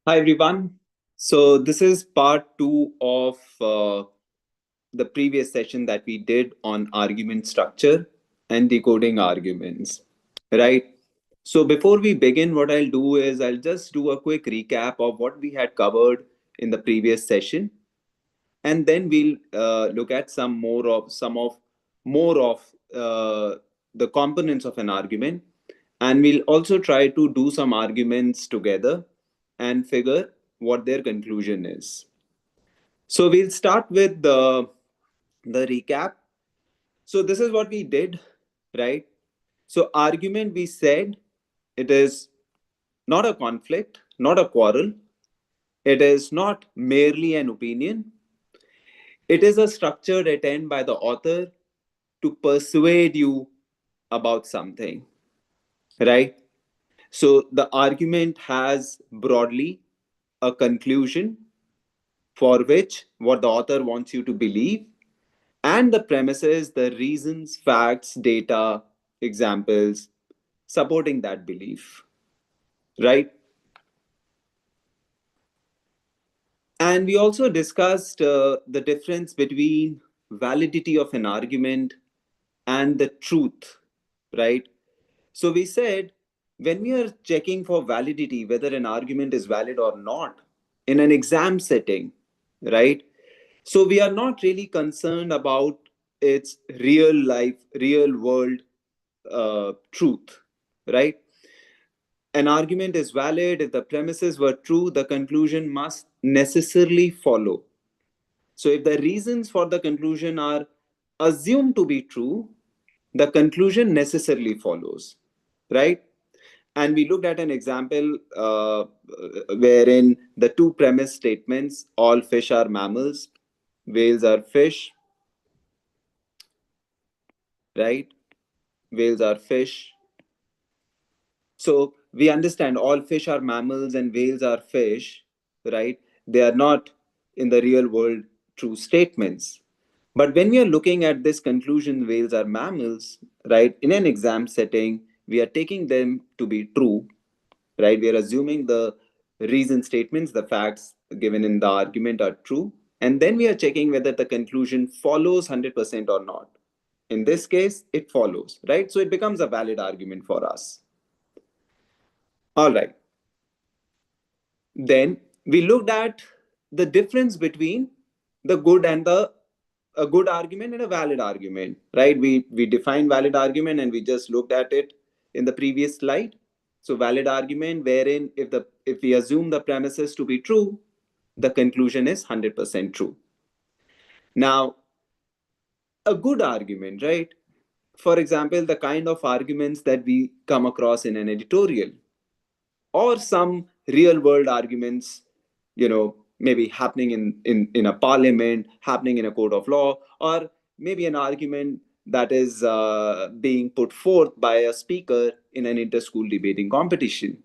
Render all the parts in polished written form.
Hi everyone. So this is part two of the previous session that we did on argument structure and decoding arguments, right? So before we begin, what I'll do is I'll just do a quick recap of what we had covered in the previous session, and then we'll look at some more of the components of an argument, and we'll also try to do some arguments together and figure what their conclusion is. So we'll start with the recap. So this is what we did, right? So argument, we said it is not a conflict, not a quarrel. It is not merely an opinion. It is a structured attempt by the author to persuade you about something, right? So the argument has broadly a conclusion for which what the author wants you to believe, and the premises, the reasons, facts, data, examples supporting that belief, right? And we also discussed the difference between validity of an argument and the truth, right? So we said when we are checking for validity, whether an argument is valid or not in an exam setting, right? So we are not really concerned about its real life, real world truth, right? An argument is valid if the premises were true, the conclusion must necessarily follow. So if the reasons for the conclusion are assumed to be true, the conclusion necessarily follows, right? And we looked at an example wherein the two premise statements, all fish are mammals, whales are fish, right? Whales are fish. So we understand all fish are mammals and whales are fish, right? They are not in the real world true statements. But when we are looking at this conclusion, whales are mammals, right? In an exam setting, we are taking them to be true, right? We are assuming the reason statements, the facts given in the argument are true. And then we are checking whether the conclusion follows 100% or not. In this case, it follows, right? So it becomes a valid argument for us. All right. Then we looked at the difference between the good and the a good argument and a valid argument, right? We defined valid argument and we just looked at it in the previous slide. So valid argument wherein if we assume the premises to be true, the conclusion is 100% true. Now, a good argument, right? For example, the kind of arguments that we come across in an editorial, or some real world arguments, maybe happening in a parliament, happening in a court of law, or maybe an argument that is being put forth by a speaker in an inter-school debating competition.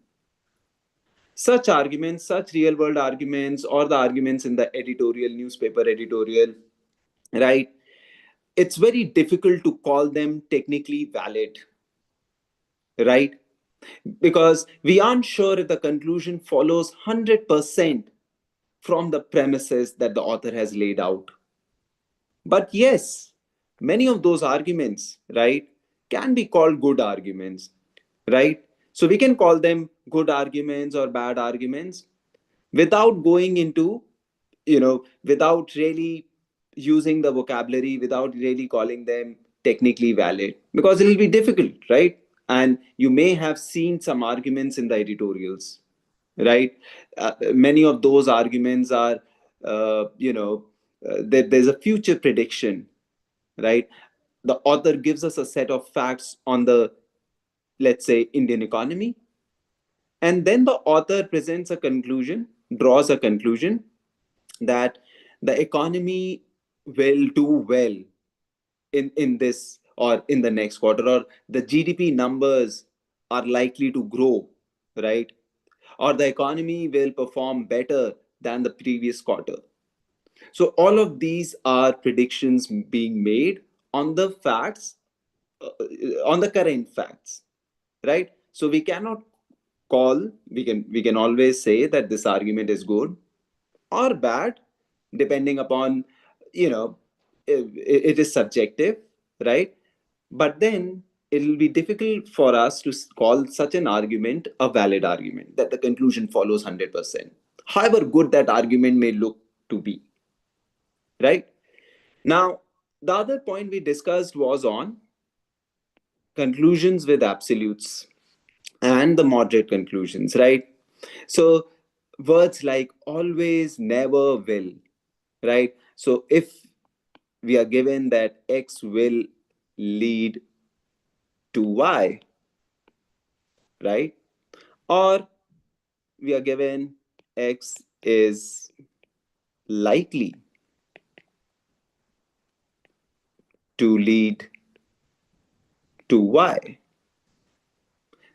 Such arguments, such real world arguments, or the arguments in the editorial, newspaper editorial, right? It's very difficult to call them technically valid, right? Because we aren't sure if the conclusion follows 100% from the premises that the author has laid out. But yes, many of those arguments, right, can be called good arguments, right? So we can call them good arguments or bad arguments without going into, without really using the vocabulary, without really calling them technically valid, because it will be difficult, right? And you may have seen some arguments in the editorials, right? Many of those arguments are, that there's a future prediction, right? The author gives us a set of facts on the, let's say, Indian economy, and then the author presents a conclusion, draws a conclusion that the economy will do well in this or in the next quarter, or the GDP numbers are likely to grow, right? Or the economy will perform better than the previous quarter. So all of these are predictions being made on the facts, on the current facts, right? So we cannot we can always say that this argument is good or bad, depending upon, you know, it is subjective, right? But then it will be difficult for us to call such an argument a valid argument, that the conclusion follows 100%, however good that argument may look to be, right? Now, the other point we discussed was on conclusions with absolutes and the moderate conclusions, right? So words like always, never, will, right? So if we are given that X will lead to Y, right? Or we are given X is likely to lead to Y.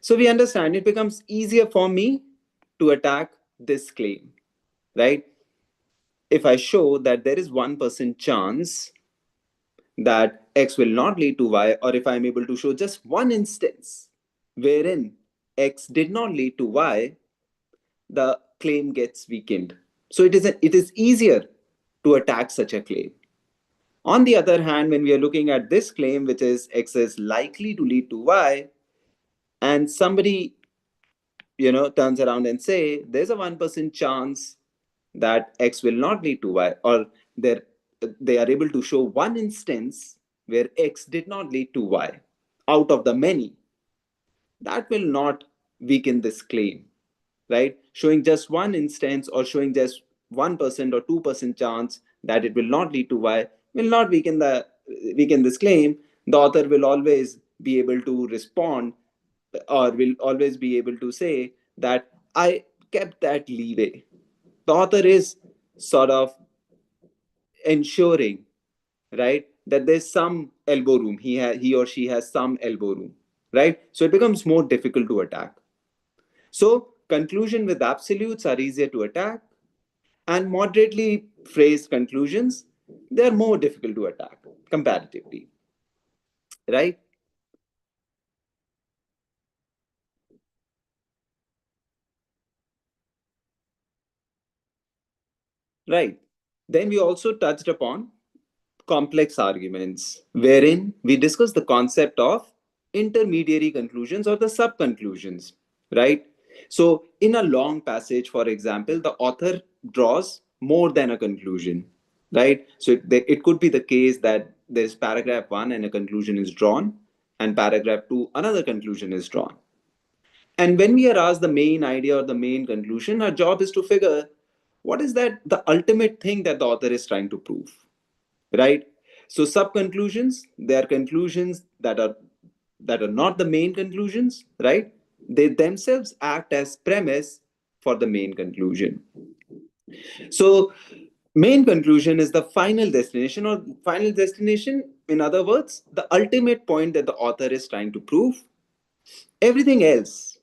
So we understand it becomes easier for me to attack this claim, right? If I show that there is 1% chance that X will not lead to Y, or if I'm able to show just one instance wherein X did not lead to Y, the claim gets weakened. So it is easier to attack such a claim. On the other hand, when we are looking at this claim, which is X is likely to lead to Y, and somebody, turns around and say there's a 1% chance that X will not lead to Y, or they are able to show one instance where X did not lead to Y out of the many, that will not weaken this claim, right? Showing just one instance or showing just 1% or 2% chance that it will not lead to Y will not weaken this claim. The author will always be able to respond, or will always be able to say that I kept that leeway. The author is sort of ensuring, right, that there's some elbow room. He or she has some elbow room, right? So it becomes more difficult to attack. So conclusion with absolutes are easier to attack, and moderately phrased conclusions, they're more difficult to attack comparatively, right? Right. Then we also touched upon complex arguments, wherein we discuss the concept of intermediary conclusions or the sub conclusions, right? So, in a long passage, for example, the author draws more than a conclusion, right? So, it could be the case that there's paragraph one and a conclusion is drawn, and paragraph two, another conclusion is drawn. And when we are asked the main idea or the main conclusion, our job is to figure what is that the ultimate thing that the author is trying to prove, right? So sub conclusions, they are conclusions that are not the main conclusions, right? They themselves act as premise for the main conclusion. So main conclusion is the final destination, or final destination, in other words, the ultimate point that the author is trying to prove. Everything else,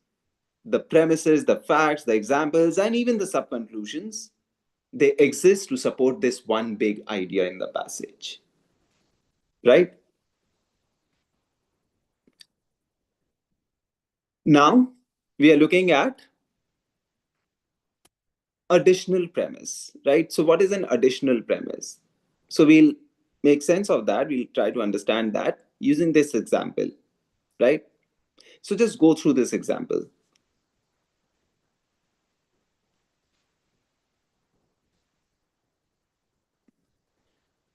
the premises, the facts, the examples, and even the sub conclusions, they exist to support this one big idea in the passage, right? Now we are looking at additional premise, right? So what is an additional premise? So we'll make sense of that. We'll try to understand that using this example, right? So just go through this example.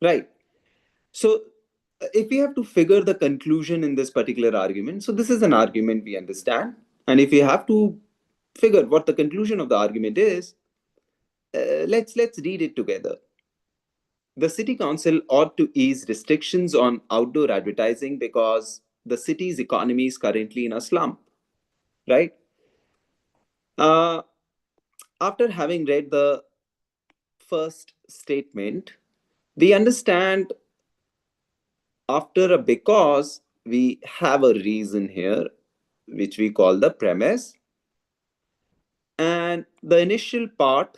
Right. So if we have to figure the conclusion in this particular argument, so this is an argument we understand. And if we have to figure what the conclusion of the argument is, let's read it together. The city council ought to ease restrictions on outdoor advertising because the city's economy is currently in a slump, right? Uh, After having read the first statement, we understand after a because, we have a reason here, which we call the premise. And the initial part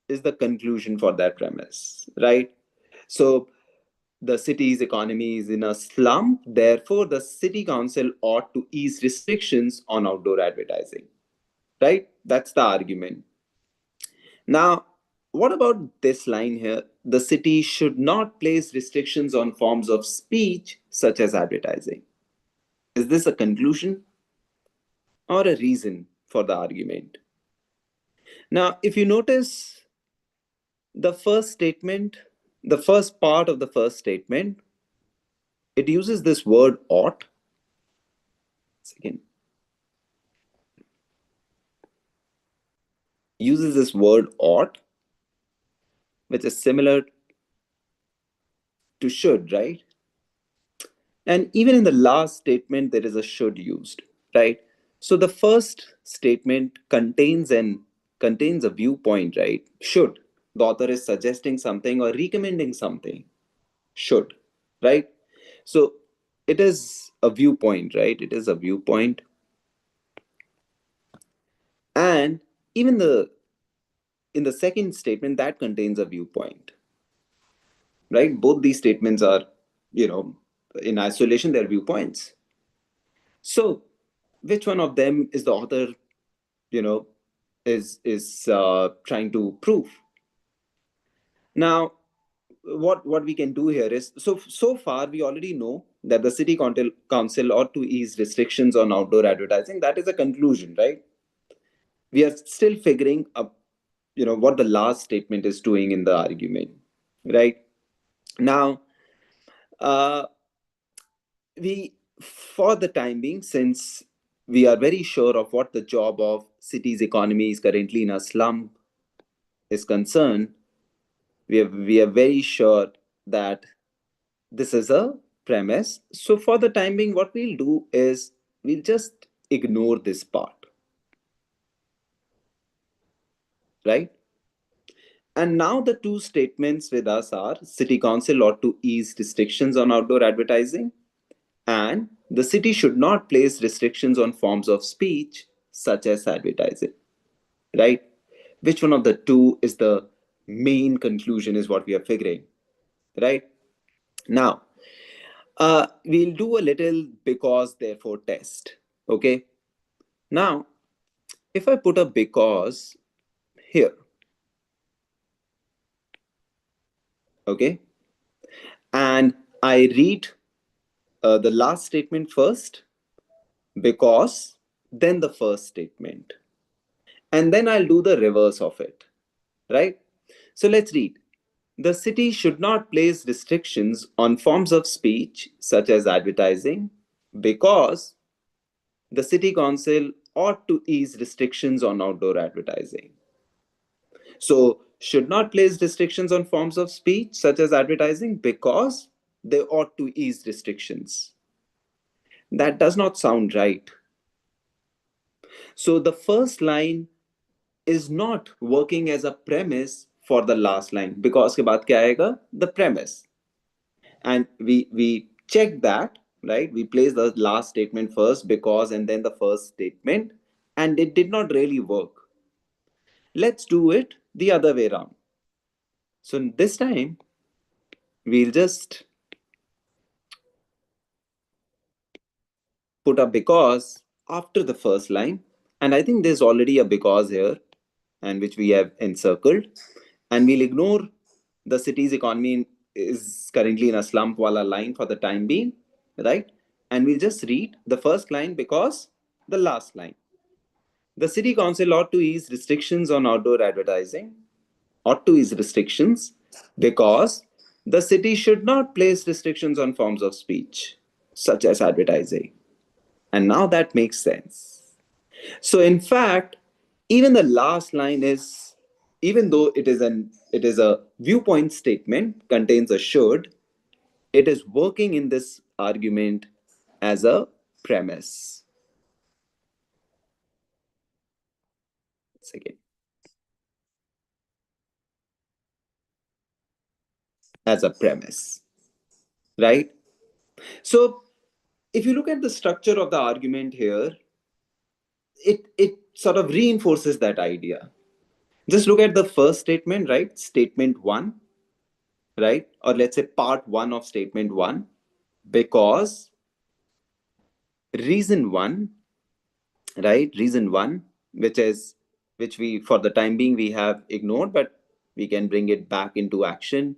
is the conclusion for that premise, right? So the city's economy is in a slump. Therefore, the city council ought to ease restrictions on outdoor advertising. right? That's the argument. Now, what about this line here? The city should not place restrictions on forms of speech such as advertising. Is this a conclusion or a reason for the argument? Now, if you notice the first statement, the first part of the first statement, it uses this word ought. Second, uses this word ought, which is similar to should, right? And even in the last statement, there is a should used, right? So the first statement contains a viewpoint, right? Should. The author is suggesting something or recommending something. Should, right? So it is a viewpoint, right? It is a viewpoint. And even in the second statement, that contains a viewpoint, right? Both these statements are, in isolation, they're viewpoints. So which one of them is the author, you know, is trying to prove? Now, what we can do here is, so far we already know that the city council ought to ease restrictions on outdoor advertising. That is a conclusion, right? We are still figuring up, what the last statement is doing in the argument, right? Now, uh, we, for the time being, since we are very sure of what the job of city's economy is currently in a slump is concerned, we are very sure that this is a premise. So for the time being, what we'll do is we'll just ignore this part, right? And now the two statements with us are city council ought to ease restrictions on outdoor advertising, and the city should not place restrictions on forms of speech such as advertising, right? Which one of the two is the main conclusion is what we are figuring, right? Now, we'll do a little because therefore test, okay? Now, if I put a because here, okay, and I read the last statement first, because, then the first statement, and then I'll do the reverse of it, right? So let's read. The city should not place restrictions on forms of speech such as advertising because the city council ought to ease restrictions on outdoor advertising. So, should not place restrictions on forms of speech such as advertising because they ought to ease restrictions. That does not sound right. So, the first line is not working as a premise for the last line. Because के बाद क्या आएगा? The premise. And we check that, right? We place the last statement first, because, and then the first statement, and it did not really work. Let's do it the other way around. So this time we'll just put a because after the first line, and I think there's already a because here, and which we have encircled, and we'll ignore the city's economy is currently in a slump wala line for the time being, right? And we'll just read the first line because the last line. The city council ought to ease restrictions on outdoor advertising, ought to ease restrictions because the city should not place restrictions on forms of speech such as advertising. And now that makes sense. So in fact, even the last line is, even though it is a viewpoint statement, contains a should, it is working in this argument as a premise. Second, as a premise, right? So if you look at the structure of the argument here, it sort of reinforces that idea. Just look at the first statement, right? Statement one, right? Or let's say part one of statement one, because reason one, right? Reason one, which we, for the time being, we have ignored, but we can bring it back into action.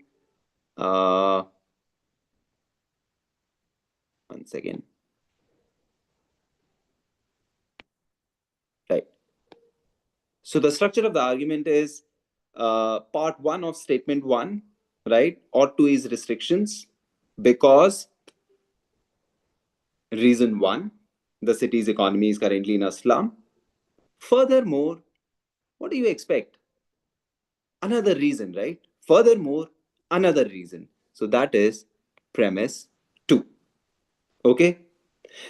Once again. Right. So the structure of the argument is part one of statement one, right? Ought to is restrictions because reason one, the city's economy is currently in a slum. Furthermore, what do you expect? Another reason, right? Furthermore, another reason. So that is premise two. Okay.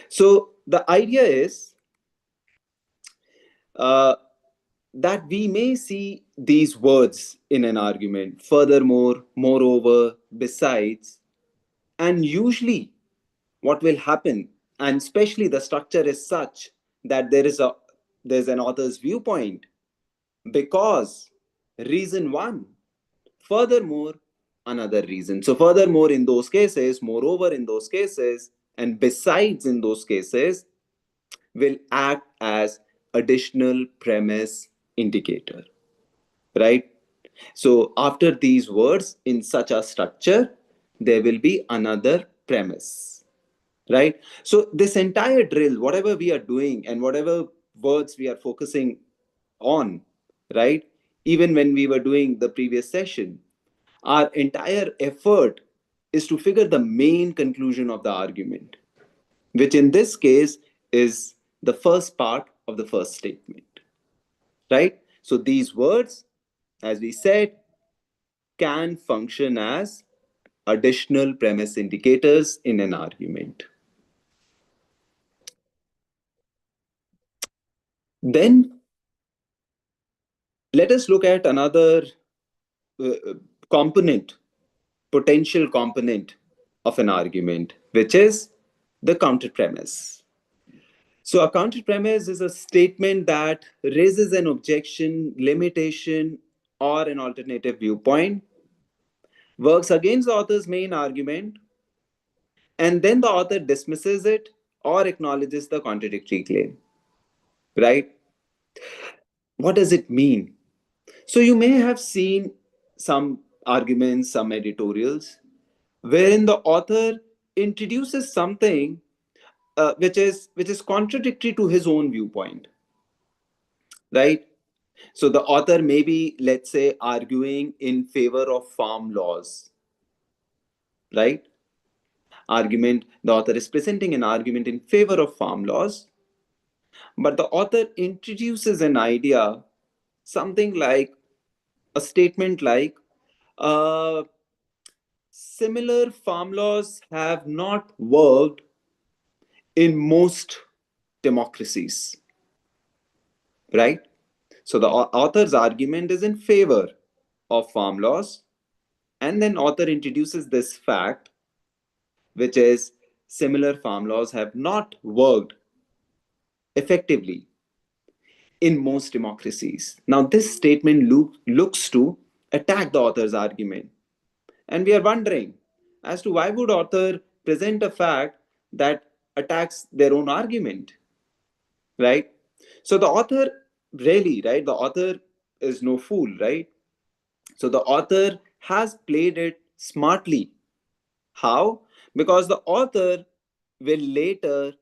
So the idea is that we may see these words in an argument, furthermore, moreover, besides, and usually what will happen, and especially the structure is such that there's an author's viewpoint because reason one, furthermore, another reason. So furthermore in those cases, moreover in those cases, and besides in those cases will act as additional premise indicator, right? So after these words in such a structure, there will be another premise, right? So this entire drill, whatever we are doing and whatever words we are focusing on, right? Even when we were doing the previous session, our entire effort is to figure the main conclusion of the argument, which in this case is the first part of the first statement, right? So these words, as we said, can function as additional premise indicators in an argument. Then let us look at another component, potential component of an argument, which is the counter premise. So a counter premise is a statement that raises an objection, limitation, or an alternative viewpoint, works against the author's main argument, and then the author dismisses it or acknowledges the contradictory claim, right? What does it mean? So you may have seen some arguments, some editorials, wherein the author introduces something which is contradictory to his own viewpoint, right? So the author may be, let's say, arguing in favor of farm laws, right? The author is presenting an argument in favor of farm laws, but the author introduces an idea, something like a statement like, uh, similar farm laws have not worked in most democracies, right? So the author's argument is in favor of farm laws, and then author introduces this fact, which is similar farm laws have not worked effectively in most democracies. Now, this statement looks to attack the author's argument. And we are wondering as to why would author present a fact that attacks their own argument, right? So the author really, right? The author is no fool, right? So the author has played it smartly. How? Because the author will later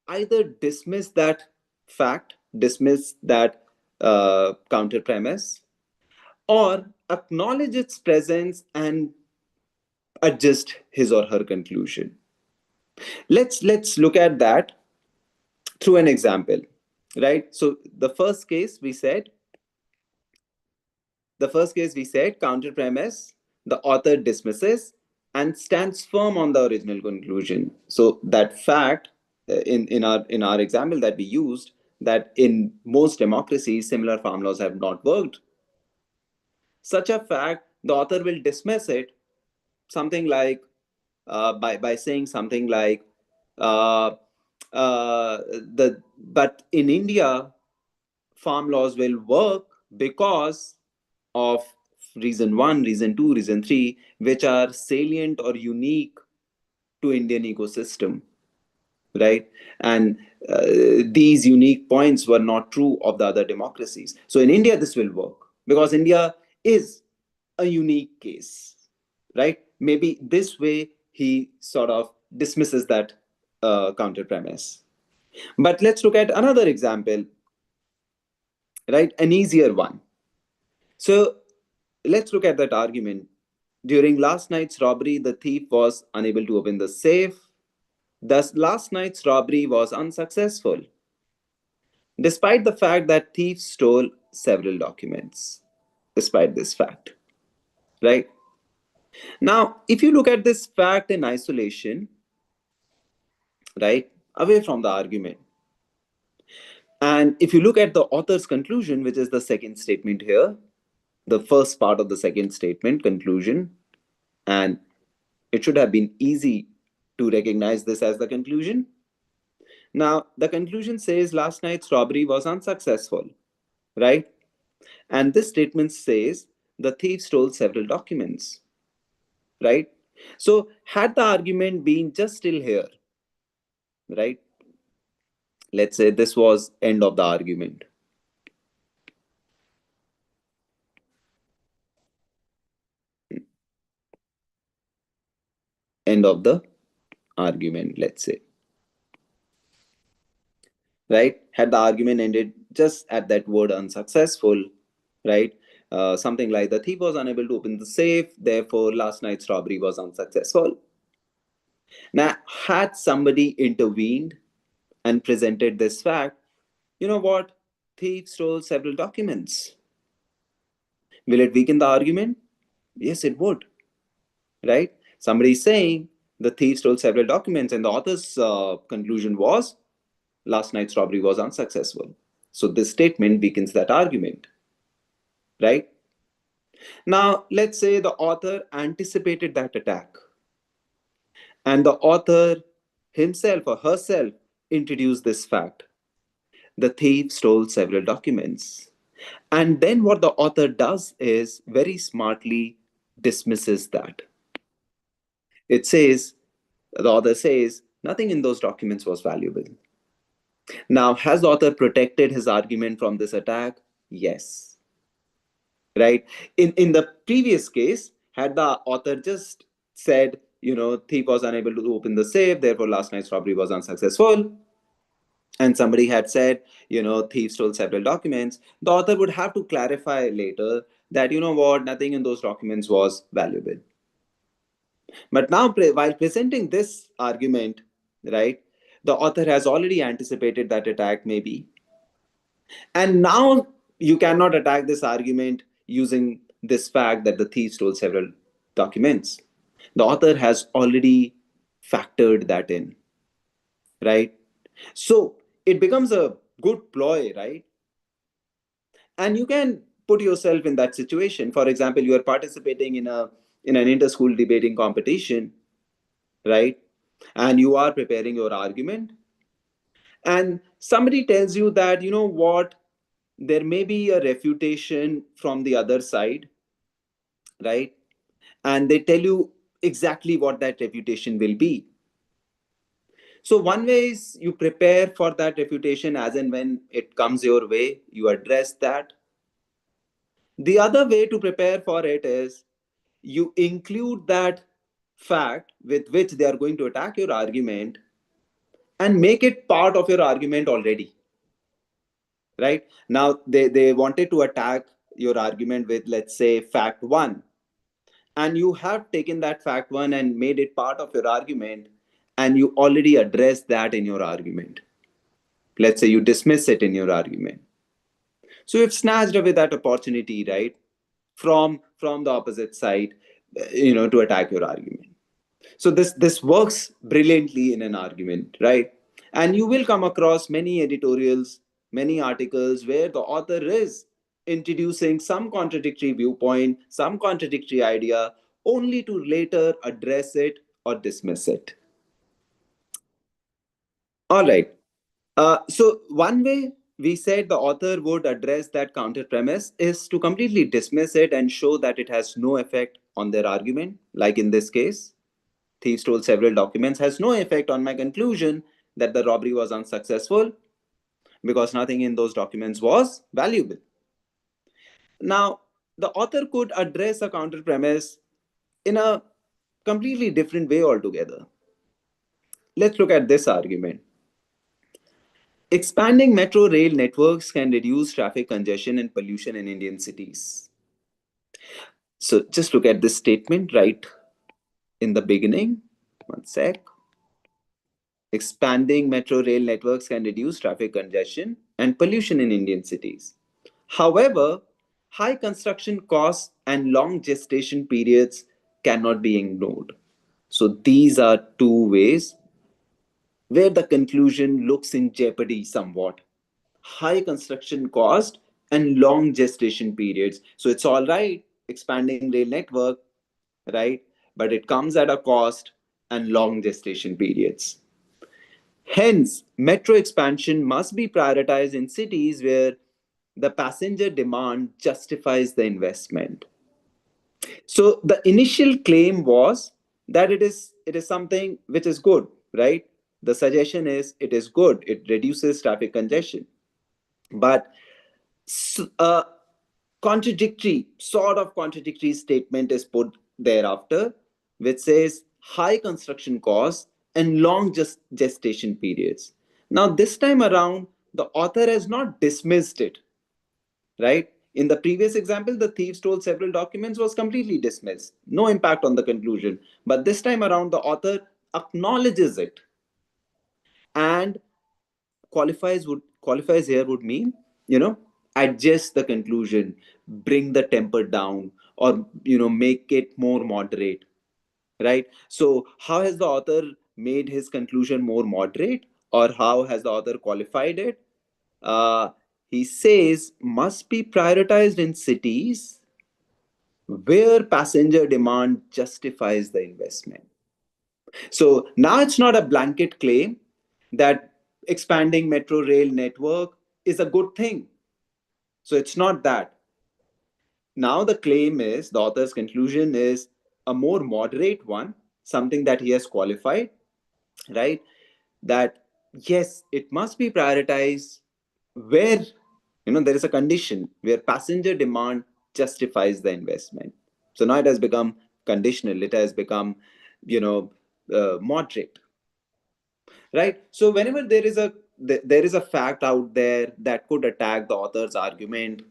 either dismiss that fact, dismiss that counter premise, or acknowledge its presence and adjust his or her conclusion. Let's look at that through an example, right? So the first case we said counter premise, the author dismisses and stands firm on the original conclusion. So that fact, in our example that we used, that in most democracies similar farm laws have not worked, such a fact the author will dismiss it, something like by saying something like, uh, but in India farm laws will work because of reason one, reason two, reason three, which are salient or unique to Indian ecosystem, right? And these unique points were not true of the other democracies. So in India, this will work because India is a unique case, right? Maybe this way he sort of dismisses that counter premise. But let's look at another example, right? An easier one. So let's look at that argument. During last night's robbery, the thief was unable to open the safe. Thus, last night's robbery was unsuccessful, despite the fact that thieves stole several documents. Despite this fact, right? Now, if you look at this fact in isolation, right, away from the argument, and if you look at the author's conclusion, which is the second statement here, the first part of the second statement, conclusion, and it should have been easy to recognize this as the conclusion. Now, the conclusion says last night's robbery was unsuccessful, right? And this statement says the thief stole several documents, right? So, had the argument been just still here, right? Let's say this was end of the argument. End of the argument, let's say. Right? Had the argument ended just at that word unsuccessful, right? Something like the thief was unable to open the safe, therefore last night's robbery was unsuccessful. Now, had somebody intervened and presented this fact, you know what? Thief stole several documents. Will it weaken the argument? Yes, it would, right? Somebody is saying the thief stole several documents, and the author's conclusion was last night's robbery was unsuccessful. So this statement weakens that argument, right? Now, let's say the author anticipated that attack, and the author himself or herself introduced this fact. The thief stole several documents. And then what the author does is very smartly dismisses that. It says, the author says, nothing in those documents was valuable. Now, has the author protected his argument from this attack? Yes. Right? In the previous case, had the author just said, thief was unable to open the safe, therefore last night's robbery was unsuccessful, and somebody had said, thief stole several documents, the author would have to clarify later that, what, nothing in those documents was valuable. But now, while presenting this argument, right, the author has already anticipated that attack maybe. And now you cannot attack this argument using this fact that the thief stole several documents. The author has already factored that in, right? So it becomes a good ploy, right? And you can put yourself in that situation. For example, you are participating in an inter-school debating competition, right? And you are preparing your argument. And somebody tells you that, what, there may be a refutation from the other side, right? And they tell you exactly what that refutation will be. So one way is you prepare for that refutation as and when it comes your way, you address that. The other way to prepare for it is you include that fact with which they are going to attack your argument and make it part of your argument already. Right? Now, they wanted to attack your argument with, let's say, fact one. And you have taken that fact one and made it part of your argument, and you already addressed that in your argument. Let's say you dismiss it in your argument. So you've snatched away that opportunity, right, from the opposite side, to attack your argument. So this works brilliantly in an argument, right? And you will come across many editorials, many articles where the author is introducing some contradictory viewpoint, some contradictory idea, only to later address it or dismiss it. All right. So one way we said the author would address that counter premise is to completely dismiss it and show that it has no effect on their argument. Like in this case, thief stole several documents has no effect on my conclusion that the robbery was unsuccessful because nothing in those documents was valuable. Now, the author could address a counter premise in a completely different way altogether. Let's look at this argument. Expanding metro rail networks can reduce traffic congestion and pollution in Indian cities. So just look at this statement right in the beginning. One sec. Expanding metro rail networks can reduce traffic congestion and pollution in Indian cities. However, high construction costs and long gestation periods cannot be ignored. So these are two ways where the conclusion looks in jeopardy somewhat. High construction cost and long gestation periods. So it's all right, expanding rail network, right? But it comes at a cost and long gestation periods. Hence, metro expansion must be prioritized in cities where the passenger demand justifies the investment. So the initial claim was that it is something which is good, right? The suggestion is it is good, it reduces traffic congestion. But a sort of contradictory statement is put thereafter, which says high construction costs and long gestation periods. Now, this time around, the author has not dismissed it, right? In the previous example, the thief stole several documents was completely dismissed, no impact on the conclusion. But this time around, the author acknowledges it and qualifies here would mean, adjust the conclusion, bring the temper down, or make it more moderate, right? So how has the author made his conclusion more moderate, or how has the author qualified it? He says must be prioritized in cities where passenger demand justifies the investment. So now it's not a blanket claim that expanding metro rail network is a good thing. So it's not that. Now the claim is, the author's conclusion is a more moderate one, something that he has qualified, right? That yes, it must be prioritized where there is a condition where passenger demand justifies the investment. So now it has become conditional. It has become, moderate, right? So whenever there is a fact out there that could attack the author's argument,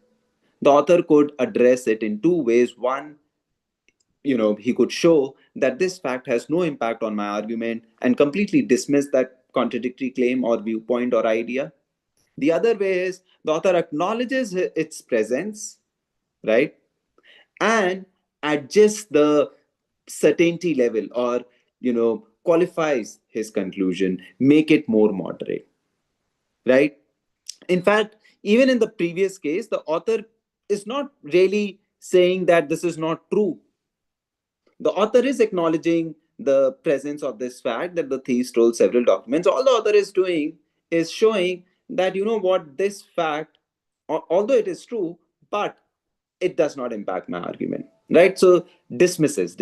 the author could address it in two ways. One, he could show that this fact has no impact on my argument and completely dismiss that contradictory claim or viewpoint or idea. The other way is the author acknowledges its presence, right, and adjusts the certainty level, or qualifies his conclusion, make it more moderate, right? In fact, even in the previous case, the author is not really saying that this is not true. The author is acknowledging the presence of this fact that the thief stole several documents. All the author is doing is showing that, what, this fact, although it is true, but it does not impact my argument, right? So dismisses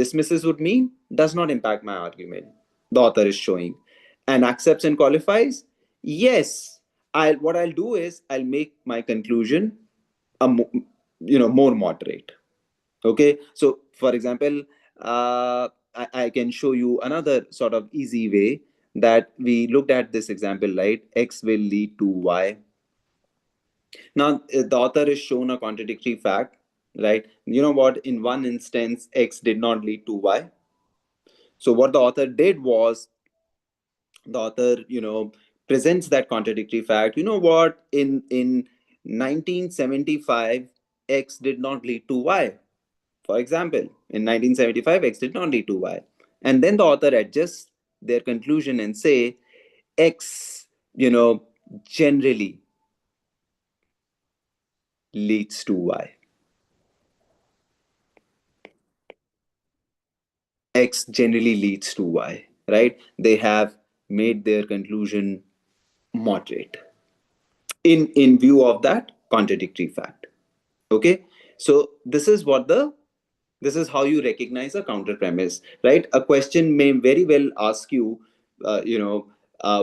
would mean does not impact my argument, the author is showing. And accepts and qualifies, yes, what I'll do is I'll make my conclusion more moderate. Okay, so for example, I can show you another sort of easy way that we looked at this example, right? X will lead to Y. Now, the author is shown a contradictory fact, right? You know what? In one instance, X did not lead to Y. So what the author did was, the author, presents that contradictory fact. You know what? In 1975, X did not lead to Y. For example, in 1975, X did not lead to Y. And then the author adjusts their conclusion and say, X, generally leads to Y. X generally leads to Y, right? They have made their conclusion moderate in view of that contradictory fact. Okay, so this is how you recognize a counter premise, right? A question may very well ask you,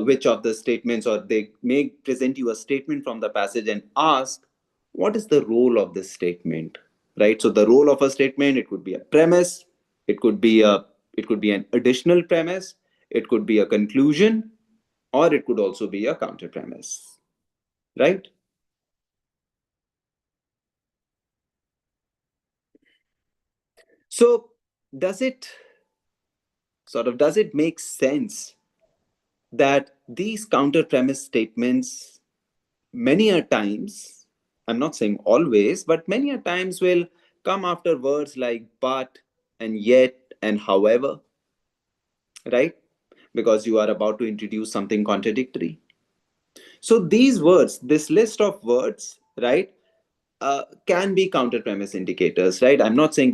which of the statements, or they may present you a statement from the passage and ask, what is the role of this statement, right? So the role of a statement, it could be a premise, it could be a it could be an additional premise, it could be a conclusion, or it could also be a counter premise, right? So does it does it make sense that these counter premise statements many a times, I'm not saying always, but many a times will come after words like but and yet and however, right? Because you are about to introduce something contradictory. So these words, this list of words, right, can be counter premise indicators, right? I'm not saying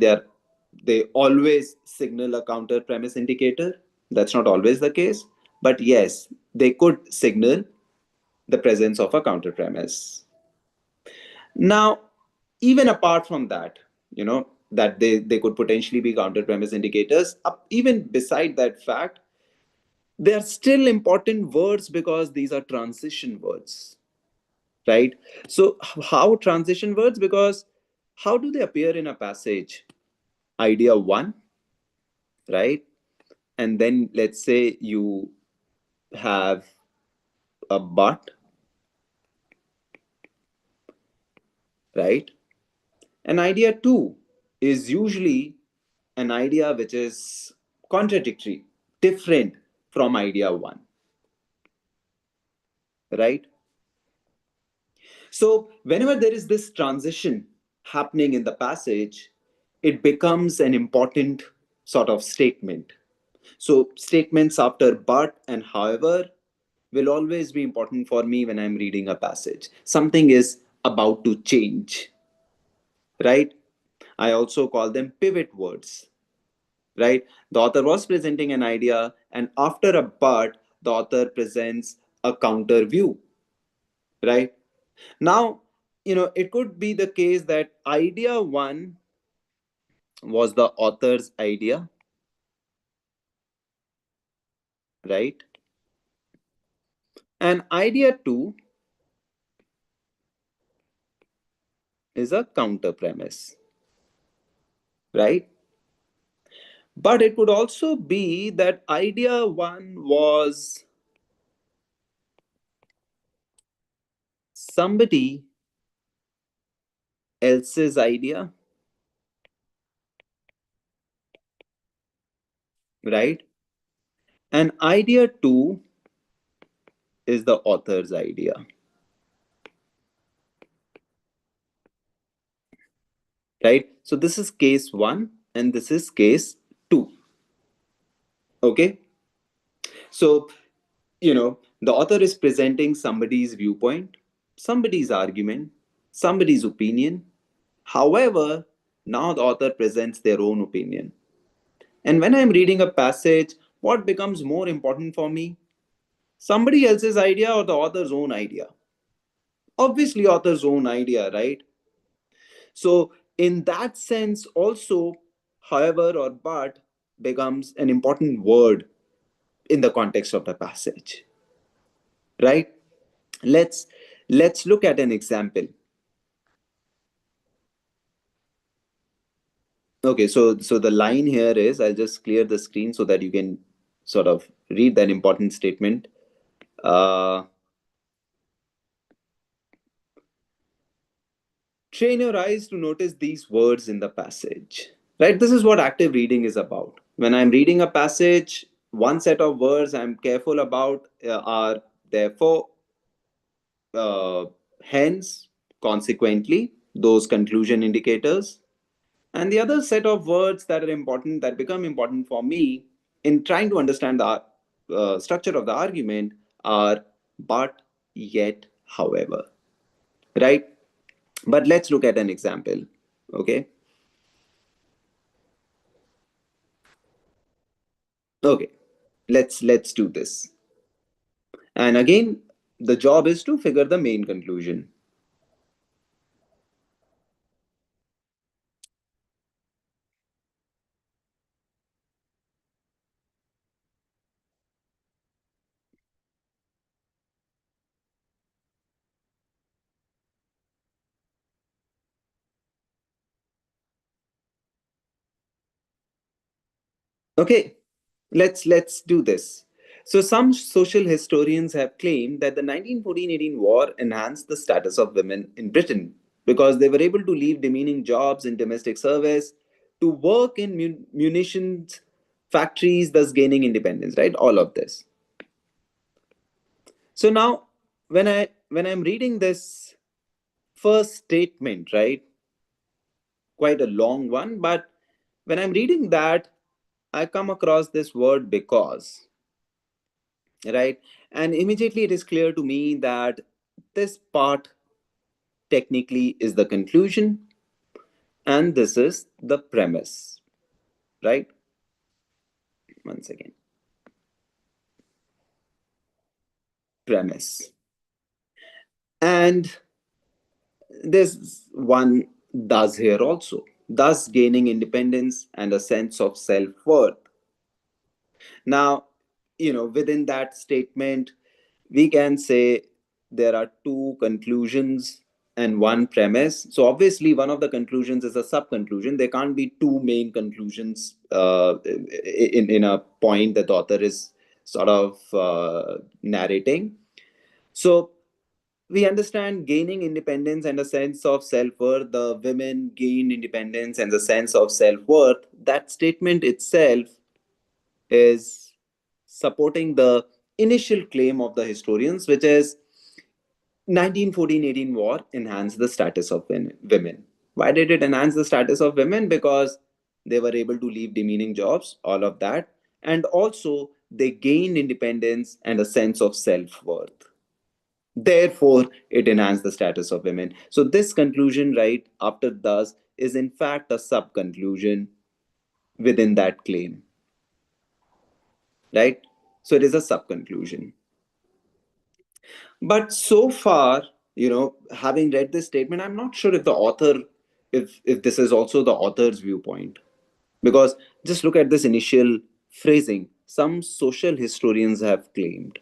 they always signal a counter premise indicator. That's not always the case, but yes, they could signal the presence of a counter premise. Now, even apart from that, that they could potentially be counter premise indicators, even beside that fact, they are still important words because these are transition words, right? So, how transition words? Because how do they appear in a passage? Idea one, right? And then let's say you have a but, right? An idea two is usually an idea which is contradictory, different from idea one, right? So, whenever there is this transition happening in the passage, it becomes an important sort of statement. So, statements after but and however will always be important for me when I'm reading a passage. Something is about to change, right? I also call them pivot words, right? The author was presenting an idea, and after a but, the author presents a counter view, right? Now, it could be the case that idea one was the author's idea, right? And idea two is a counter premise, right? But it could also be that idea one was somebody else's idea, right? And idea two is the author's idea, right? So this is case one and this is case two. Okay. So, the author is presenting somebody's viewpoint, somebody's argument, somebody's opinion. However, now the author presents their own opinion. And when I'm reading a passage, what becomes more important for me? Somebody else's idea or the author's own idea? Obviously, author's own idea, right? So, in that sense, also, however or but becomes an important word in the context of the passage, right? Let's look at an example. Okay, so the line here is, I'll just clear the screen so that you can sort of read that important statement. Uh, Train your eyes to notice these words in the passage. Right? This is what active reading is about. When I'm reading a passage, one set of words I'm careful about are therefore, uh, hence, consequently, those conclusion indicators. And the other set of words that are important, that become important for me in trying to understand the structure of the argument, are but, yet, however, right? But let's look at an example. Okay. Okay. Let's do this. And again, the job is to figure the main conclusion. Okay, let's do this. So some social historians have claimed that the 1914-18 war enhanced the status of women in Britain because they were able to leave demeaning jobs in domestic service to work in munitions factories, thus gaining independence, right? All of this. So now when I'm reading this first statement, right? Quite a long one, but when I'm reading that, I come across this word because, right? And immediately it is clear to me that this part technically is the conclusion and this is the premise, right? Once again, premise. And there's one thus here also, thus gaining independence and a sense of self worth. Now, within that statement, we can say there are two conclusions and one premise. So obviously, one of the conclusions is a sub conclusion. There can't be two main conclusions in a point that the author is sort of narrating. So we understand gaining independence and a sense of self worth. The women gained independence and the sense of self worth. That statement itself is supporting the initial claim of the historians, which is 1914-18 war enhanced the status of women. Why did it enhance the status of women? Because they were able to leave demeaning jobs, all of that. And also, they gained independence and a sense of self worth. Therefore, it enhanced the status of women. So, this conclusion, right after thus, is in fact a sub conclusion within that claim, right? So, it is a sub conclusion. But so far, having read this statement, I'm not sure if the author, if this is also the author's viewpoint. Because just look at this initial phrasing. Some social historians have claimed.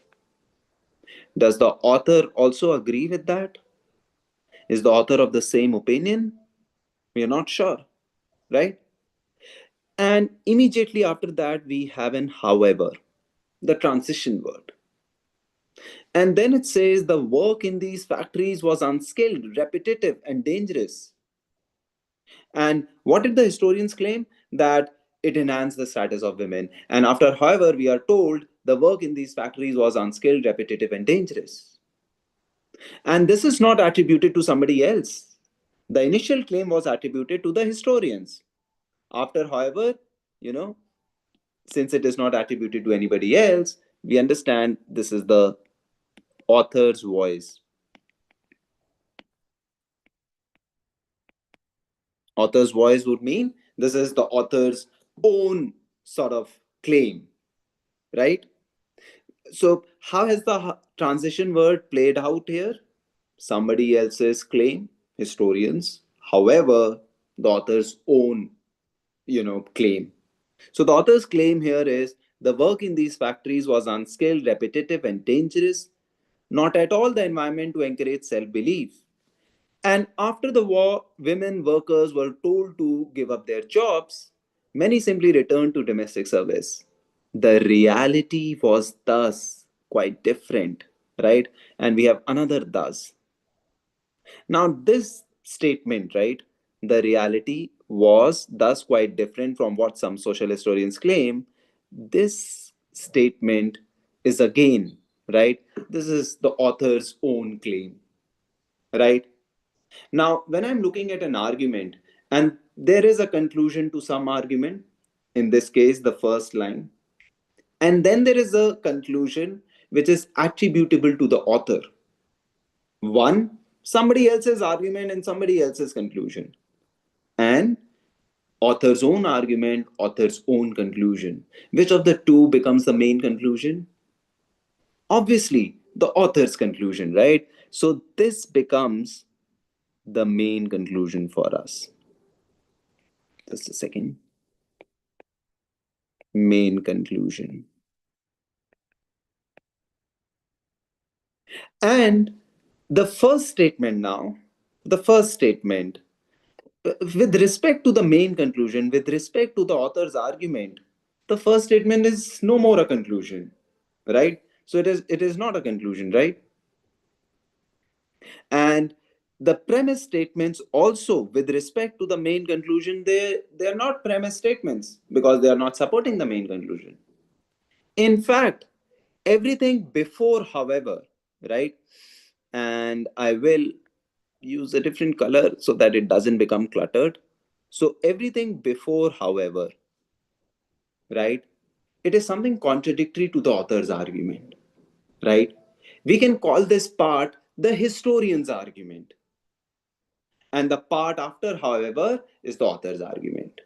Does the author also agree with that? Is the author of the same opinion? We are not sure, right? And immediately after that, we have an however, the transition word. And then it says the work in these factories was unskilled, repetitive, and dangerous. And what did the historians claim? That it enhanced the status of women. And after, however, we are told the work in these factories was unskilled, repetitive, and dangerous. And this is not attributed to somebody else. The initial claim was attributed to the historians. After, however, you know, since it is not attributed to anybody else, we understand this is the author's voice. Author's voice would mean this is the author's own sort of claim, right? So, how has the transition word played out here? Somebody else's claim, historians. However, the author's own, claim. So, the author's claim here is the work in these factories was unskilled, repetitive, and dangerous. Not at all the environment to encourage self belief. And after the war, women workers were told to give up their jobs. Many simply returned to domestic service. The reality was thus quite different, right? And we have another thus. Now, this statement, right? The reality was thus quite different from what some social historians claim. This statement is again, right? This is the author's own claim, right? Now, when I'm looking at an argument and there is a conclusion to some argument, in this case, the first line, and then there is a conclusion which is attributable to the author. One, somebody else's argument and somebody else's conclusion. And author's own argument, author's own conclusion. Which of the two becomes the main conclusion? Obviously, the author's conclusion, right? So this becomes the main conclusion for us. Just a second. Main conclusion. And the first statement now, the first statement, with respect to the main conclusion, with respect to the author's argument, the first statement is no more a conclusion, right? So it is not a conclusion, right? And the premise statements also, with respect to the main conclusion, they are not premise statements because they are not supporting the main conclusion. In fact, everything before, however, right? And I will use a different color so that it doesn't become cluttered. So everything before, however, right? It is something contradictory to the author's argument, right? We can call this part the historian's argument. And the part after, however, is the author's argument.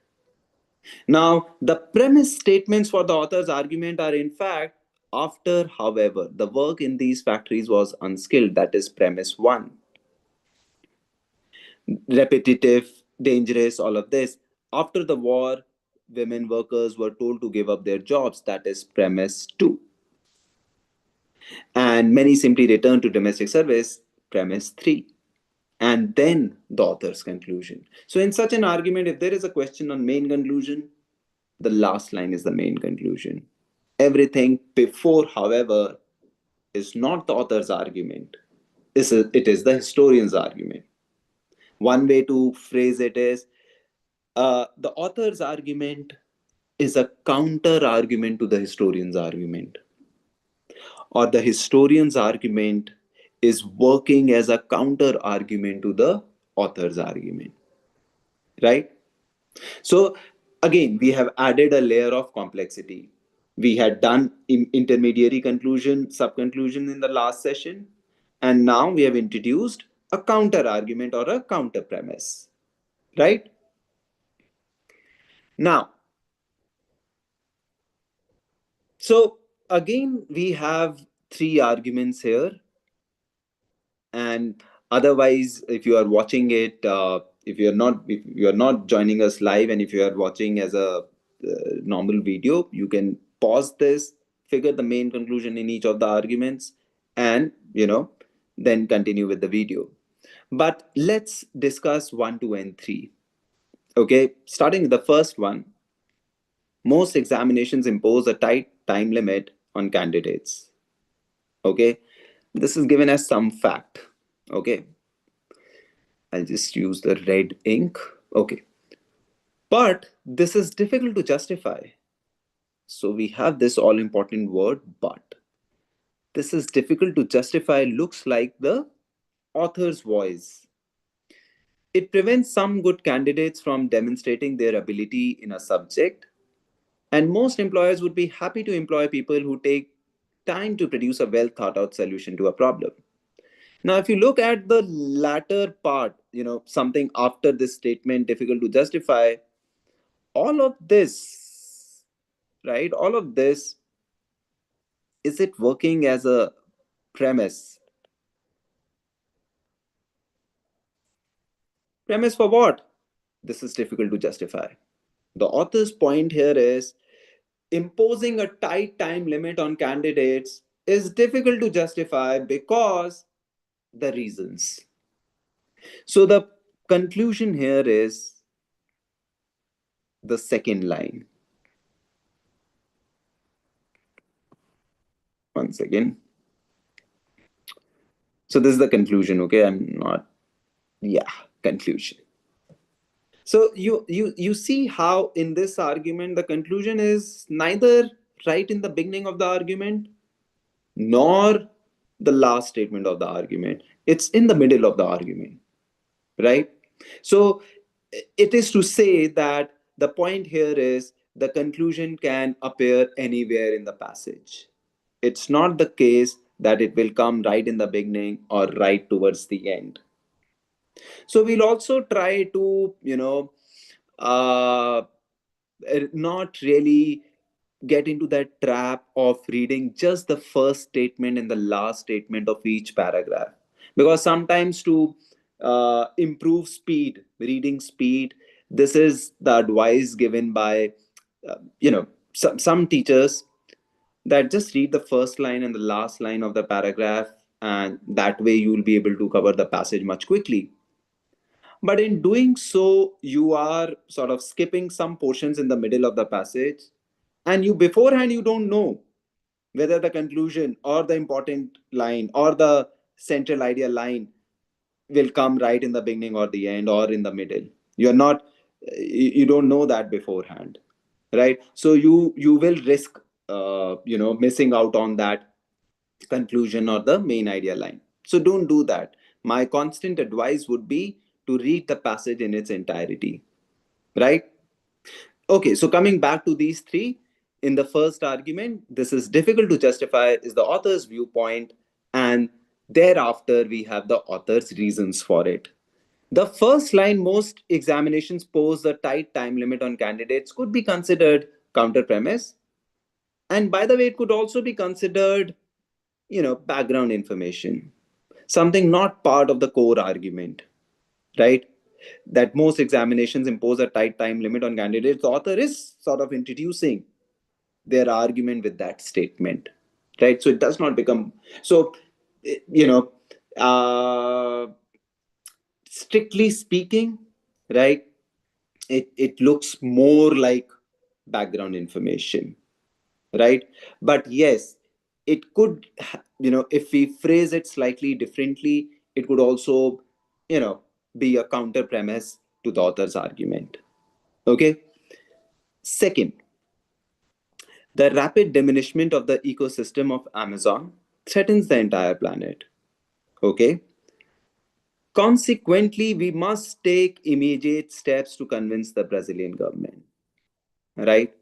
Now, the premise statements for the author's argument are, in fact, after, however, the work in these factories was unskilled. That is premise one. Repetitive, dangerous, all of this. After the war, women workers were told to give up their jobs. That is premise two. And many simply returned to domestic service. Premise three. And then the author's conclusion. So, in such an argument, if there is a question on main conclusion, the last line is the main conclusion. Everything before, however, is not the author's argument. It is the historian's argument. One way to phrase it is the author's argument is a counter argument to the historian's argument, or the historian's argument is working as a counter argument to the author's argument, right? So again, we have added a layer of complexity. We had done intermediary conclusion, sub-conclusion in the last session, and now we have introduced a counter argument or a counter premise, right? Now, so again, we have three arguments here. And otherwise, if you are watching it, if you are not joining us live, and if you are watching as a normal video, you can pause this, figure the main conclusion in each of the arguments, and then continue with the video. But let's discuss 1, 2, and 3. Okay, starting with the first one. Most examinations impose a tight time limit on candidates. Okay, this is given as some fact. Okay, I'll just use the red ink. Okay, but this is difficult to justify. So we have this all important word, but. This is difficult to justify looks like the author's voice. It prevents some good candidates from demonstrating their ability in a subject, and most employers would be happy to employ people who take time to produce a well thought out solution to a problem. Now, if you look at the latter part, something after this statement, difficult to justify, all of this, right? All of this, is it working as a premise? Premise for what? This is difficult to justify. The author's point here is imposing a tight time limit on candidates is difficult to justify because the reasons. So the conclusion here is the second line. Once again. So this is the conclusion, okay? Conclusion. So you see how in this argument, the conclusion is neither right in the beginning of the argument, nor the last statement of the argument. It's in the middle of the argument, right? So it is to say that the point here is the conclusion can appear anywhere in the passage. It's not the case that it will come right in the beginning or right towards the end. So we'll also try to, not really get into that trap of reading just the first statement and the last statement of each paragraph. Because sometimes to improve speed, reading speed, this is the advice given by, some teachers, that just read the first line and the last line of the paragraph, and that way you will be able to cover the passage much quickly. But in doing so, you are sort of skipping some portions in the middle of the passage, and you beforehand, you don't know whether the conclusion or the important line or the central idea line will come right in the beginning or the end or in the middle. You're not, you don't know that beforehand, right? So you will risk missing out on that conclusion or the main idea line. So don't do that. My constant advice would be to read the passage in its entirety, right? Okay, so coming back to these three, in the first argument, this is difficult to justify is the author's viewpoint, and thereafter we have the author's reasons for it. The first line, most examinations pose a tight time limit on candidates, could be considered counter premise. And by the way, it could also be considered, background information, something not part of the core argument, right? That most examinations impose a tight time limit on candidates. The author is sort of introducing their argument with that statement, right? So it does not become so, you know, strictly speaking, right? It looks more like background information, right? But yes, it could, if we phrase it slightly differently, it could also, be a counter premise to the author's argument. Okay. Second, the rapid diminishment of the ecosystem of Amazon threatens the entire planet. Okay. Consequently, we must take immediate steps to convince the Brazilian government, right?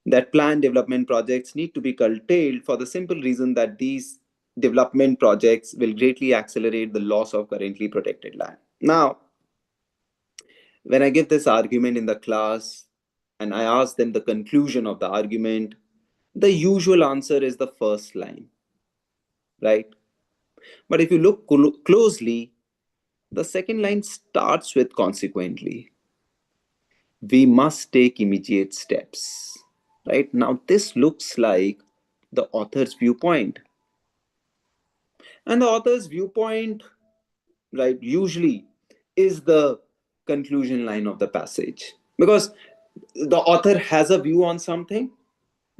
That planned development projects need to be curtailed for the simple reason that these development projects will greatly accelerate the loss of currently protected land. Now, when I give this argument in the class and I ask them the conclusion of the argument, the usual answer is the first line, right? But if you look closely, the second line starts with consequently. We must take immediate steps, right? Now, this looks like the author's viewpoint. And the author's viewpoint, right, usually is the conclusion line of the passage, because the author has a view on something,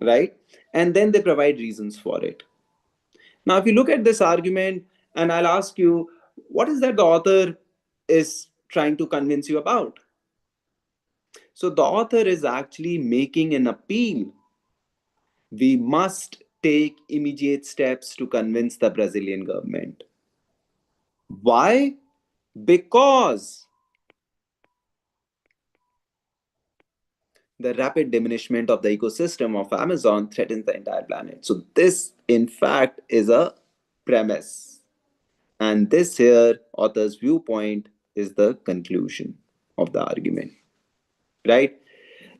right? And then they provide reasons for it. Now, if you look at this argument, and I'll ask you, what is that the author is trying to convince you about? So the author is actually making an appeal. We must take immediate steps to convince the Brazilian government. Why? Because the rapid diminishment of the ecosystem of Amazon threatens the entire planet. So this, in fact, is a premise. And this here, author's viewpoint, is the conclusion of the argument, right?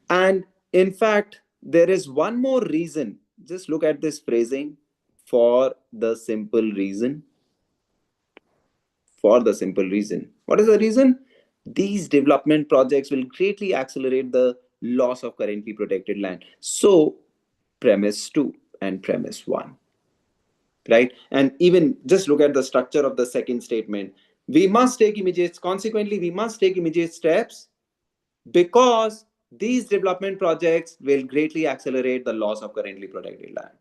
And in fact, there is one more reason. Just look at this phrasing, for the simple reason. For the simple reason. What is the reason? These development projects will greatly accelerate the loss of currently protected land. So, premise 2 and premise 1. Right? And even just look at the structure of the second statement. We must take immediate, consequently, we must take immediate steps because these development projects will greatly accelerate the loss of currently protected land.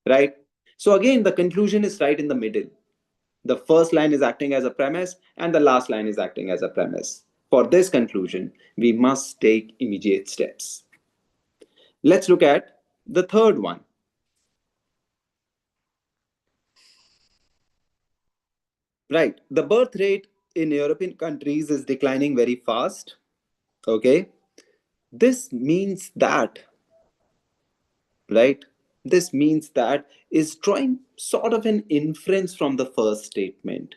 Right? So again, the conclusion is right in the middle. The first line is acting as a premise and the last line is acting as a premise. For this conclusion, we must take immediate steps. Let's look at the third one. Right. The birth rate in European countries is declining very fast. Okay. This means that, right? This means that is drawing sort of an inference from the first statement,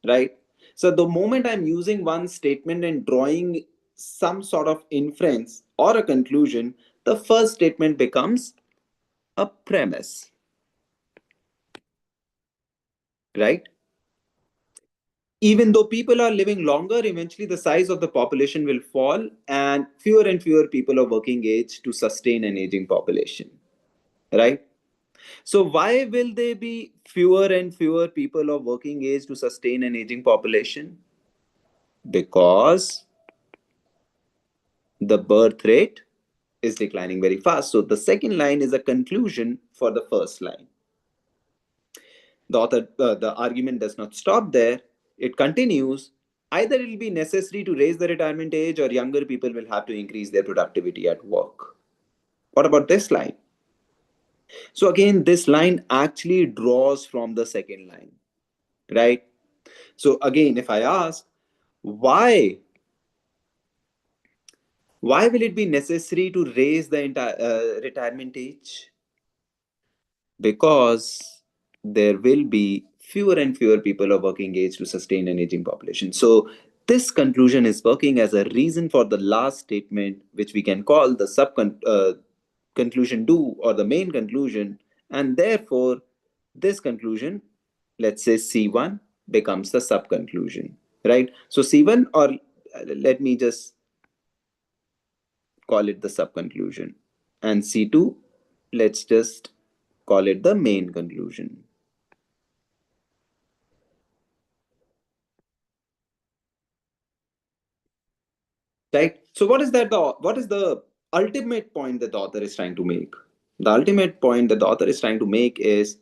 right? So the moment I'm using one statement and drawing some sort of inference or a conclusion, the first statement becomes a premise, right? Even though people are living longer, eventually the size of the population will fall and fewer people of working age to sustain an aging population, right? So why will there be fewer and fewer people of working age to sustain an aging population? Because the birth rate is declining very fast. So the second line is a conclusion for the first line. The argument does not stop there. It continues. Either it will be necessary to raise the retirement age, or younger people will have to increase their productivity at work. What about this line? So again, this line actually draws from the second line, right? So again, if I ask, why will it be necessary to raise the entire retirement age? Because there will be fewer and fewer people of working age to sustain an aging population. So this conclusion is working as a reason for the last statement, which we can call the conclusion 2 or the main conclusion, and therefore this conclusion, let's say C1, becomes the sub conclusion, right? So C1, or let me just call it the sub conclusion, and C2, let's just call it the main conclusion. Right? So what is the ultimate point that the author is trying to make? The ultimate point that the author is trying to make is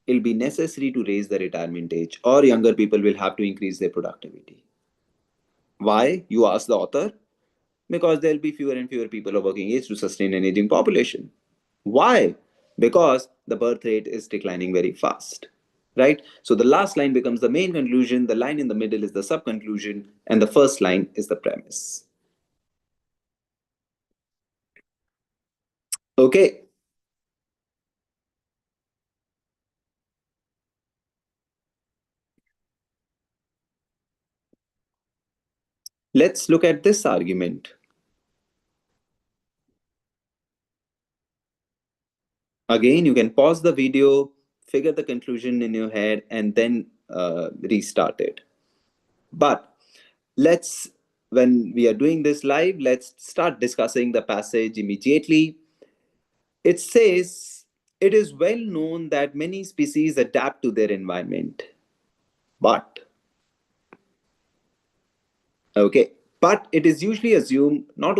it'll be necessary to raise the retirement age, or younger people will have to increase their productivity. Why? You ask the author. Because there'll be fewer and fewer people of working age to sustain an aging population. Why? Because the birth rate is declining very fast. Right? So the last line becomes the main conclusion, the line in the middle is the sub conclusion, and the first line is the premise. Okay. Let's look at this argument. Again, you can pause the video, figure the conclusion in your head, and then restart it. But when we are doing this live, let's start discussing the passage immediately. It says, it is well known that many species adapt to their environment. But it is usually assumed that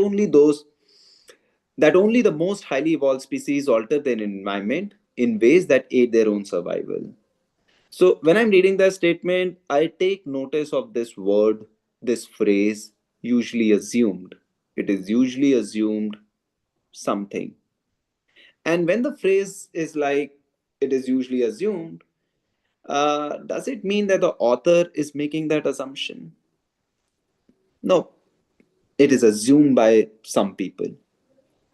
only the most highly evolved species alter their environment in ways that aid their own survival. So when I'm reading that statement, I take notice of this word, this phrase, usually assumed. It is usually assumed something. And when the phrase is like, it is usually assumed, does it mean that the author is making that assumption? No, it is assumed by some people,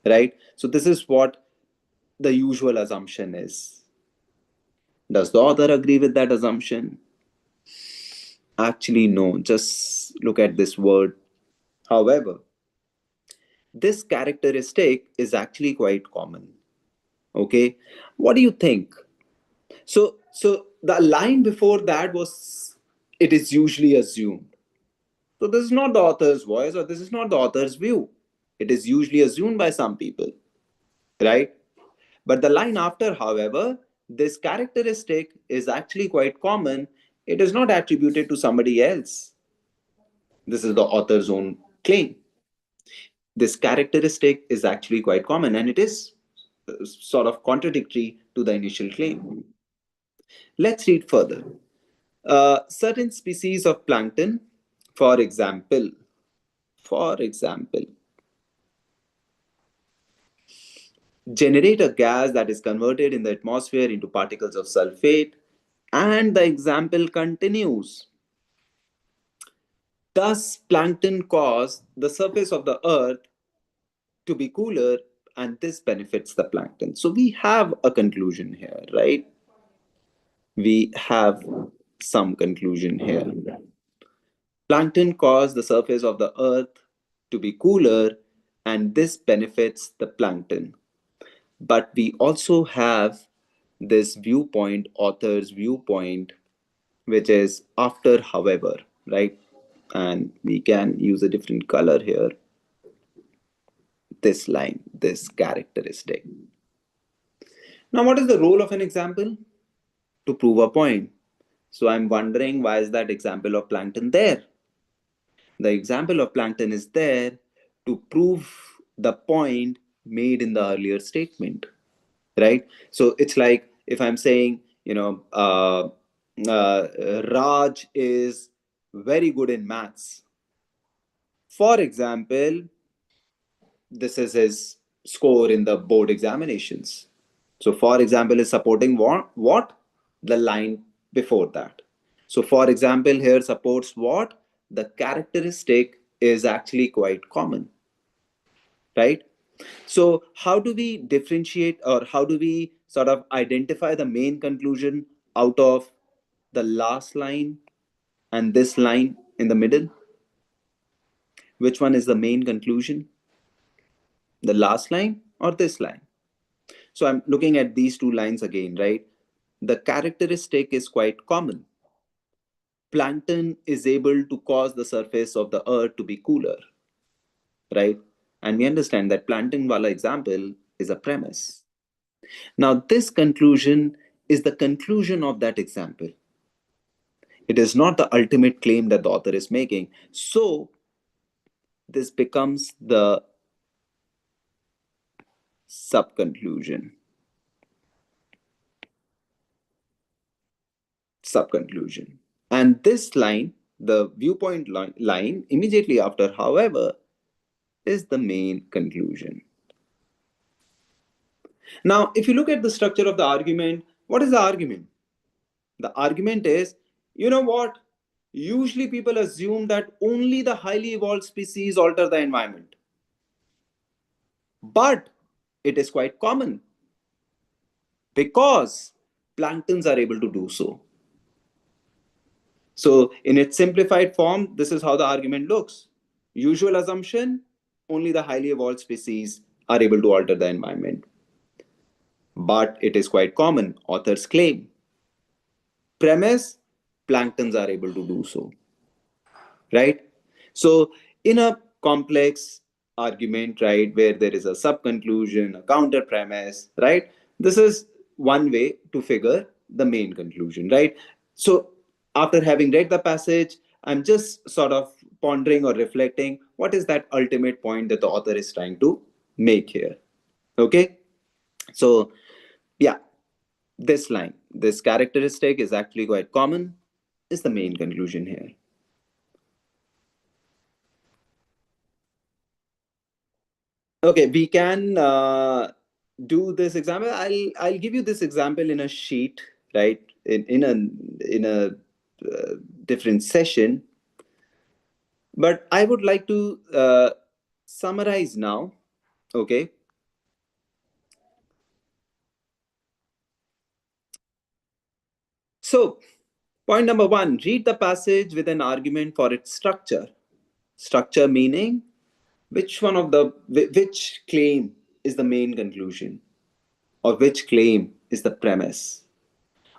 right? So this is what the usual assumption is. Does the author agree with that assumption? Actually, no. Just look at this word. However, this characteristic is actually quite common. Okay, what do you think? So the line before that was, it is usually assumed. So this is not the author's voice, or this is not the author's view. It is usually assumed by some people, right? But the line after, however, this characteristic is actually quite common. It is not attributed to somebody else. This is the author's own claim. This characteristic is actually quite common, and it is sort of contradictory to the initial claim. Let's read further. Certain species of plankton, for example, generate a gas that is converted in the atmosphere into particles of sulfate, and the example continues. Thus, plankton cause the surface of the earth to be cooler, and this benefits the plankton. So we have a conclusion here, right? We have some conclusion here. Plankton cause the surface of the earth to be cooler, and this benefits the plankton. But we also have this viewpoint, author's viewpoint, which is after, however, right? And we can use a different color here. This line, this characteristic. Now, what is the role of an example? To prove a point. So I'm wondering, why is that example of plankton there? The example of plankton is there to prove the point made in the earlier statement, right? So it's like if I'm saying, Raj is very good in maths. For example, this is his score in the board examinations. So, for example, is supporting what? The line before that. So, for example, here supports what? The characteristic is actually quite common, right? So, how do we differentiate, or how do we sort of identify the main conclusion out of the last line and this line in the middle? Which one is the main conclusion? The last line or this line? So I'm looking at these two lines again, right? The characteristic is quite common. Plankton is able to cause the surface of the earth to be cooler, right? And we understand that plankton wala example is a premise. Now, this conclusion is the conclusion of that example. It is not the ultimate claim that the author is making. So, this becomes the sub-conclusion. Sub-conclusion. And this line, the viewpoint line immediately after, however, is the main conclusion. Now, if you look at the structure of the argument, what is the argument? The argument is, you know what? Usually people assume that only the highly evolved species alter the environment. But it is quite common because planktons are able to do so. So in its simplified form, this is how the argument looks. Usual assumption, only the highly evolved species are able to alter the environment. But it is quite common, authors claim. Premise, planktons are able to do so, right? So in a complex argument, right, where there is a sub-conclusion, a counter premise, right, this is one way to figure the main conclusion, right? So after having read the passage, I'm just sort of pondering or reflecting what is that ultimate point that the author is trying to make here. Okay, so yeah, this line, this characteristic is actually quite common, is the main conclusion here. Okay, we can do this example. I'll give you this example in a sheet, right? In a different session. But I would like to summarize now. Okay. So, point number one: read the passage with an argument for its structure. Structure meaning which claim is the main conclusion, or which claim is the premise,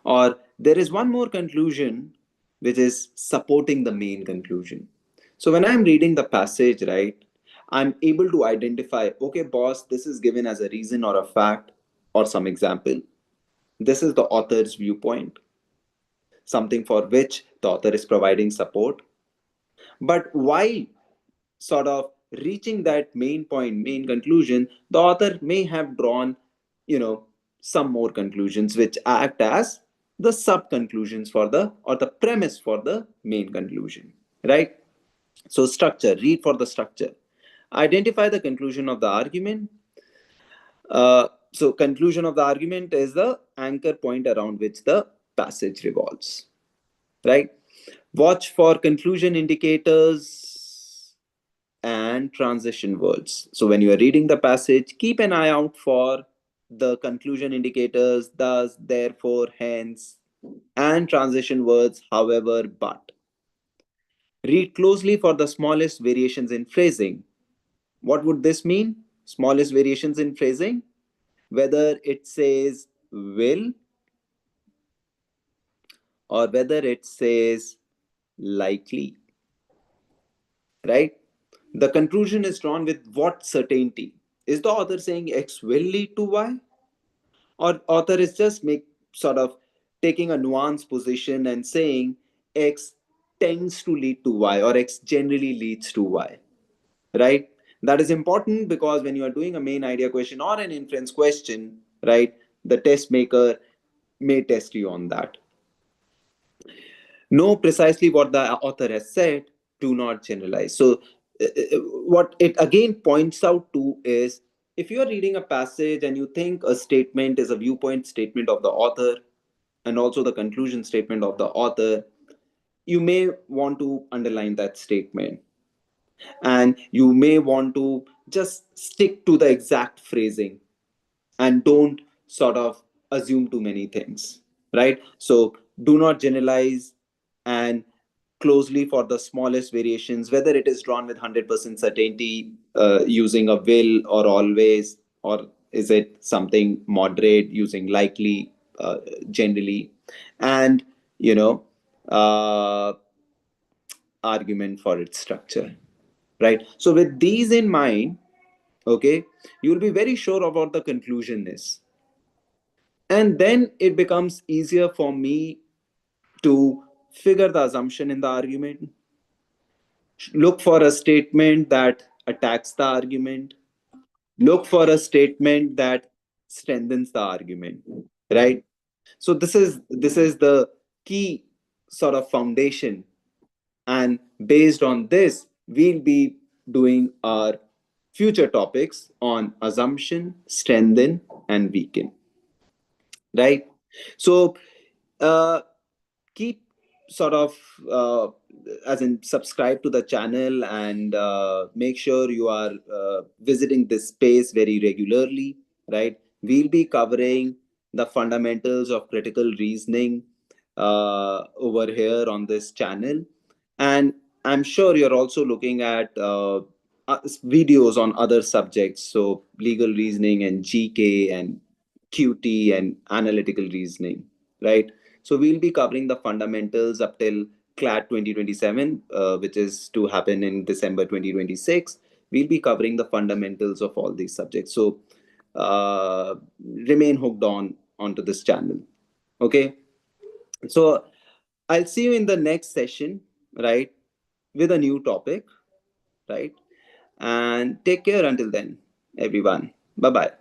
or there is one more conclusion which is supporting the main conclusion. So when I'm reading the passage, right, I'm able to identify, okay, boss, this is given as a reason or a fact or some example. This is the author's viewpoint, something for which the author is providing support. But while sort of reaching that main point, main conclusion, the author may have drawn, some more conclusions which act as the sub conclusions for the, or the premise for the main conclusion, right? So structure, read for the structure. Identify the conclusion of the argument. So conclusion of the argument is the anchor point around which the passage revolves, right? Watch for conclusion indicators and transition words. So when you are reading the passage, keep an eye out for the conclusion indicators, thus, therefore, hence, and transition words, however, but. Read closely for the smallest variations in phrasing. What would this mean? Smallest variations in phrasing? Whether it says will or whether it says likely, right? The conclusion is drawn with what certainty? Is the author saying X will lead to Y? Or author is just sort of taking a nuanced position and saying X tends to lead to Y, or X generally leads to Y, right? That is important because when you are doing a main idea question or an inference question, right, the test maker may test you on that. Know precisely what the author has said, do not generalize. So what it again points out to is, if you are reading a passage and you think a statement is a viewpoint statement of the author and also the conclusion statement of the author, you may want to underline that statement, and you may want to just stick to the exact phrasing and don't sort of assume too many things, right? So do not generalize, and closely for the smallest variations, whether it is drawn with 100% certainty using a will or always, or is it something moderate using likely, generally, and you know, uh, argument for its structure, right? So with these in mind, okay, you'll be very sure of what the conclusion is, and then it becomes easier for me to figure the assumption in the argument, look for a statement that attacks the argument, look for a statement that strengthens the argument, right? So this is the key sort of foundation, and based on this we'll be doing our future topics on assumption, strengthen, and weaken, right? So uh, keep sort of as in subscribe to the channel, and make sure you are visiting this space very regularly, right? We'll be covering the fundamentals of critical reasoning over here on this channel, and I'm sure you're also looking at videos on other subjects, so legal reasoning and GK and QT and analytical reasoning, right? So we'll be covering the fundamentals up till CLAT 2027, which is to happen in December 2026. We'll be covering the fundamentals of all these subjects. So remain hooked on onto this channel. Okay. So I'll see you in the next session, right, with a new topic, right? And take care until then, everyone. Bye bye.